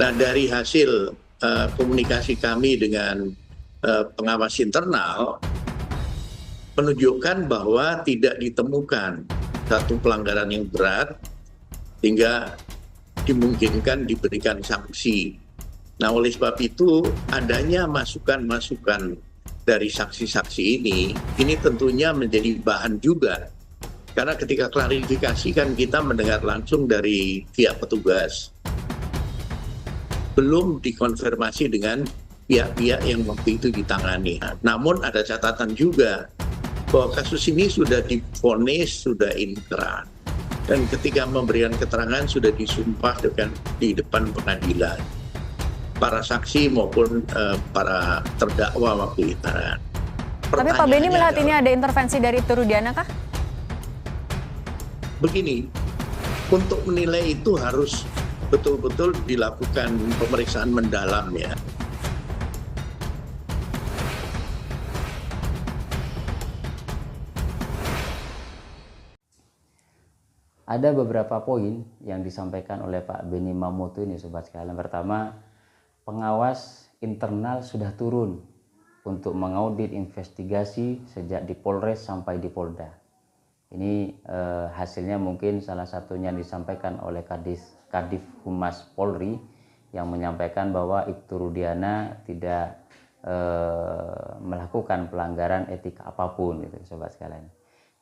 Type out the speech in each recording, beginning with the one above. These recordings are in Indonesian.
Nah, dari hasil komunikasi kami dengan pengawas internal menunjukkan bahwa tidak ditemukan satu pelanggaran yang berat hingga dimungkinkan diberikan sanksi. Nah, oleh sebab itu adanya masukan-masukan dari saksi-saksi ini tentunya menjadi bahan juga. Karena ketika klarifikasi kan kita mendengar langsung dari pihak petugas. Belum dikonfirmasi dengan pihak-pihak yang waktu itu ditangani. Namun ada catatan juga bahwa kasus ini sudah divonis, sudah inkrah. Dan ketika memberikan keterangan sudah disumpah di depan pengadilan. Para saksi maupun para terdakwa waktu itu. Tapi Pak Beni melihat ini ada intervensi dari Turudiana kah? Begini, untuk menilai itu harus betul-betul dilakukan pemeriksaan mendalam ya. Ada beberapa poin yang disampaikan oleh Pak Beni Mamoto ini sobat sekalian. Pertama, pengawas internal sudah turun untuk mengaudit investigasi sejak di Polres sampai di Polda. Ini hasilnya mungkin salah satunya disampaikan oleh Kadif Humas Polri yang menyampaikan bahwa Ibtu Rudiana tidak melakukan pelanggaran etika apapun, gitu, sobat sekalian.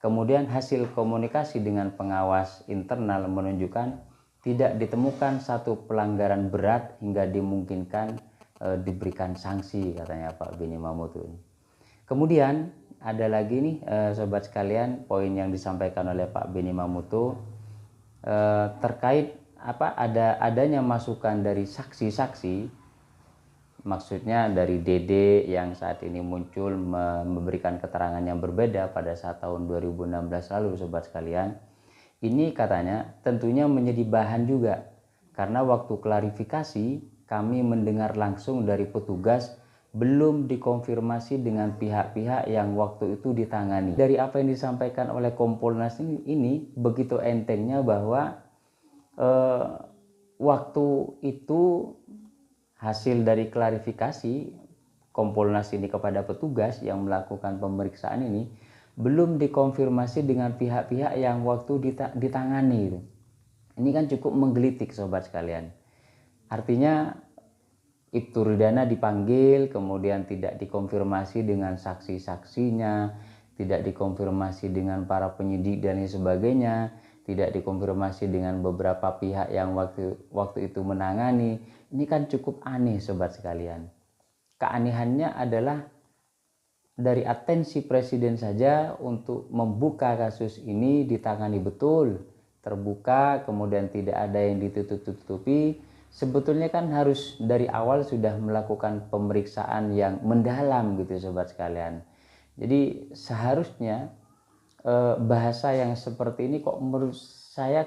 Kemudian hasil komunikasi dengan pengawas internal menunjukkan tidak ditemukan satu pelanggaran berat hingga dimungkinkan diberikan sanksi, katanya Pak Beni Mamoto ini. Kemudian ada lagi nih sobat sekalian, poin yang disampaikan oleh Pak Beni Mamoto terkait adanya masukan dari saksi-saksi, maksudnya dari Dede yang saat ini muncul memberikan keterangan yang berbeda pada saat tahun 2016 lalu, sobat sekalian. Ini katanya tentunya menjadi bahan juga karena waktu klarifikasi kami mendengar langsung dari petugas belum dikonfirmasi dengan pihak-pihak yang waktu itu ditangani. Dari apa yang disampaikan oleh Kompolnas ini begitu entengnya bahwa waktu itu hasil dari klarifikasi Kompolnas ini kepada petugas yang melakukan pemeriksaan ini belum dikonfirmasi dengan pihak-pihak yang waktu ditangani. Ini kan cukup menggelitik sobat sekalian. Artinya Ibtu Rudiana dipanggil, kemudian tidak dikonfirmasi dengan saksi-saksinya, tidak dikonfirmasi dengan para penyidik dan sebagainya, tidak dikonfirmasi dengan beberapa pihak yang waktu itu menangani. Ini kan cukup aneh sobat sekalian. Keanehannya adalah dari atensi presiden saja untuk membuka kasus ini ditangani betul, terbuka, kemudian tidak ada yang ditutup-tutupi. Sebetulnya kan harus dari awal sudah melakukan pemeriksaan yang mendalam gitu sobat sekalian. Jadi seharusnya bahasa yang seperti ini kok menurut saya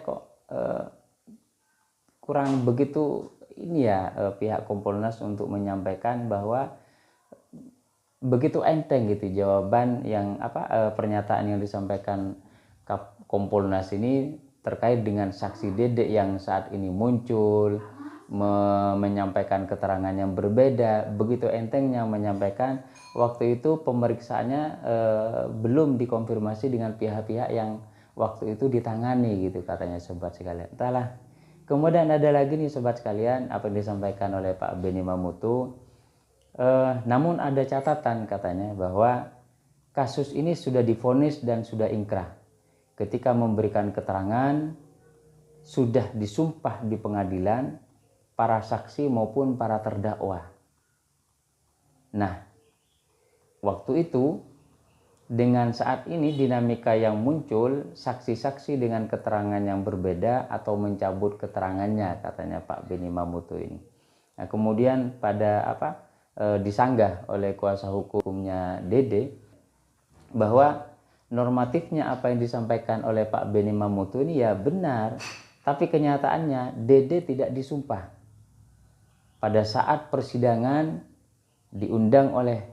kurang begitu ini ya pihak Kompolnas untuk menyampaikan bahwa begitu enteng gitu jawaban yang pernyataan yang disampaikan Kompolnas ini terkait dengan saksi Dede yang saat ini muncul menyampaikan keterangan yang berbeda, begitu entengnya menyampaikan waktu itu pemeriksaannya belum dikonfirmasi dengan pihak-pihak yang waktu itu ditangani gitu, katanya sobat sekalian. Entahlah. Kemudian ada lagi nih sobat sekalian apa yang disampaikan oleh Pak Beni Mamoto. Namun ada catatan katanya bahwa kasus ini sudah divonis dan sudah inkrah. Ketika memberikan keterangan sudah disumpah di pengadilan para saksi maupun para terdakwa. Nah, waktu itu dengan saat ini dinamika yang muncul saksi-saksi dengan keterangan yang berbeda atau mencabut keterangannya, katanya Pak Beni Mamoto ini. Nah, kemudian pada disanggah oleh kuasa hukumnya Dede bahwa normatifnya apa yang disampaikan oleh Pak Beni Mamoto ini ya benar, tapi kenyataannya Dede tidak disumpah. Pada saat persidangan diundang oleh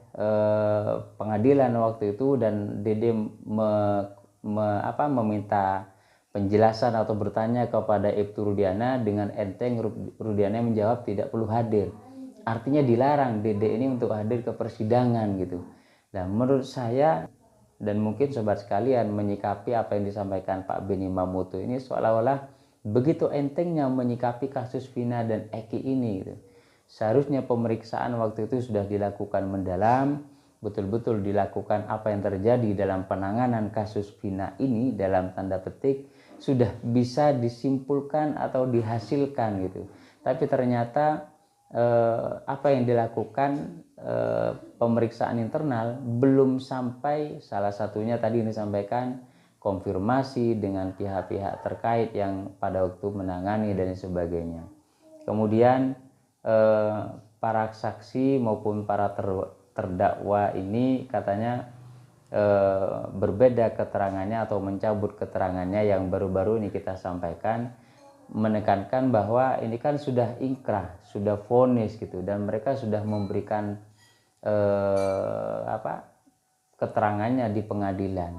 pengadilan waktu itu dan Dede meminta penjelasan atau bertanya kepada Ibtu Rudiana, dengan enteng Rudiana menjawab tidak perlu hadir. Artinya dilarang Dede ini untuk hadir ke persidangan gitu. Nah, menurut saya dan mungkin sobat sekalian menyikapi apa yang disampaikan Pak Benny Mamoto ini seolah-olah begitu entengnya menyikapi kasus Vina dan Eki ini gitu. Seharusnya pemeriksaan waktu itu sudah dilakukan mendalam, betul-betul dilakukan apa yang terjadi dalam penanganan kasus Vina ini dalam tanda petik sudah bisa disimpulkan atau dihasilkan gitu. Tapi ternyata apa yang dilakukan pemeriksaan internal belum sampai, salah satunya tadi ini disampaikan konfirmasi dengan pihak-pihak terkait yang pada waktu menangani dan sebagainya. Kemudian para saksi maupun para terdakwa ini katanya berbeda keterangannya atau mencabut keterangannya yang baru-baru ini kita sampaikan, menekankan bahwa ini kan sudah inkrah, sudah vonis gitu, dan mereka sudah memberikan keterangannya di pengadilan.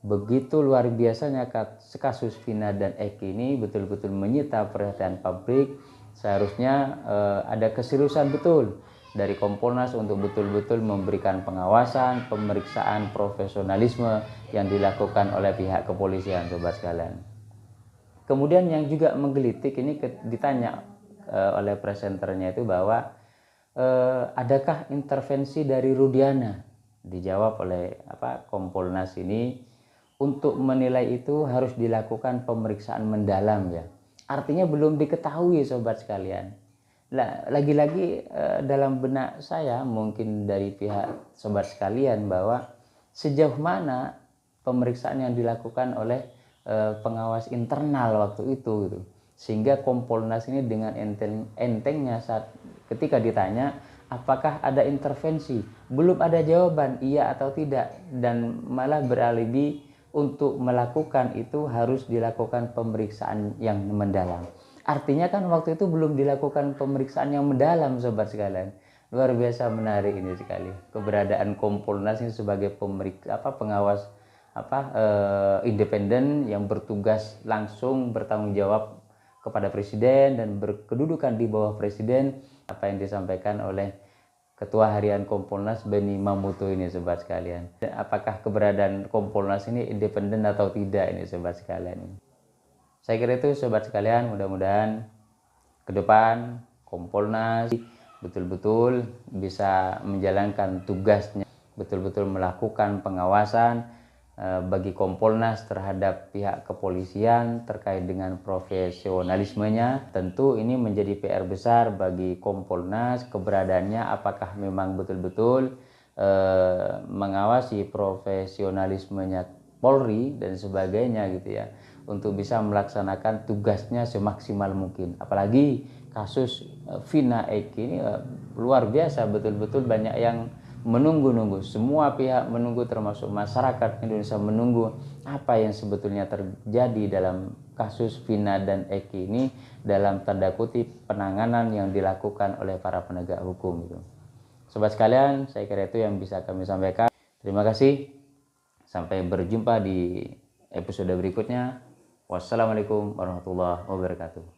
Begitu luar biasanya kasus Vina dan Eki ini betul-betul menyita perhatian publik. Seharusnya ada keseriusan betul dari Kompolnas untuk betul-betul memberikan pengawasan, pemeriksaan, profesionalisme yang dilakukan oleh pihak kepolisian, sobat sekalian. Kemudian yang juga menggelitik ini ditanya oleh presenternya itu bahwa adakah intervensi dari Rudiana? Dijawab oleh Kompolnas ini, untuk menilai itu harus dilakukan pemeriksaan mendalam ya. Artinya belum diketahui sobat sekalian. Lagi-lagi dalam benak saya mungkin dari pihak sobat sekalian bahwa sejauh mana pemeriksaan yang dilakukan oleh pengawas internal waktu itu gitu. Sehingga Kompolnas ini dengan entengnya saat ketika ditanya apakah ada intervensi, belum ada jawaban iya atau tidak, dan malah beralibi untuk melakukan itu harus dilakukan pemeriksaan yang mendalam. Artinya kan waktu itu belum dilakukan pemeriksaan yang mendalam sobat sekalian. Luar biasa menarik ini sekali keberadaan Kompolnas ini sebagai pengawas independen yang bertugas langsung bertanggung jawab kepada presiden dan berkedudukan di bawah presiden, apa yang disampaikan oleh Ketua Harian Kompolnas Benny Mamoto ini sobat sekalian. Apakah keberadaan Kompolnas ini independen atau tidak ini sobat sekalian? Saya kira itu sobat sekalian, mudah-mudahan ke depan Kompolnas betul-betul bisa menjalankan tugasnya, betul-betul melakukan pengawasan bagi Kompolnas terhadap pihak kepolisian terkait dengan profesionalismenya. Tentu ini menjadi PR besar bagi Kompolnas, keberadaannya apakah memang betul-betul mengawasi profesionalismenya Polri dan sebagainya gitu ya, untuk bisa melaksanakan tugasnya semaksimal mungkin. Apalagi kasus Vina Eki ini luar biasa, betul-betul banyak yang menunggu-nunggu, semua pihak menunggu, termasuk masyarakat Indonesia menunggu apa yang sebetulnya terjadi dalam kasus Vina dan Eki ini dalam tanda kutip penanganan yang dilakukan oleh para penegak hukum gitu. Sobat sekalian, saya kira itu yang bisa kami sampaikan. Terima kasih, sampai berjumpa di episode berikutnya. Wassalamualaikum warahmatullahi wabarakatuh.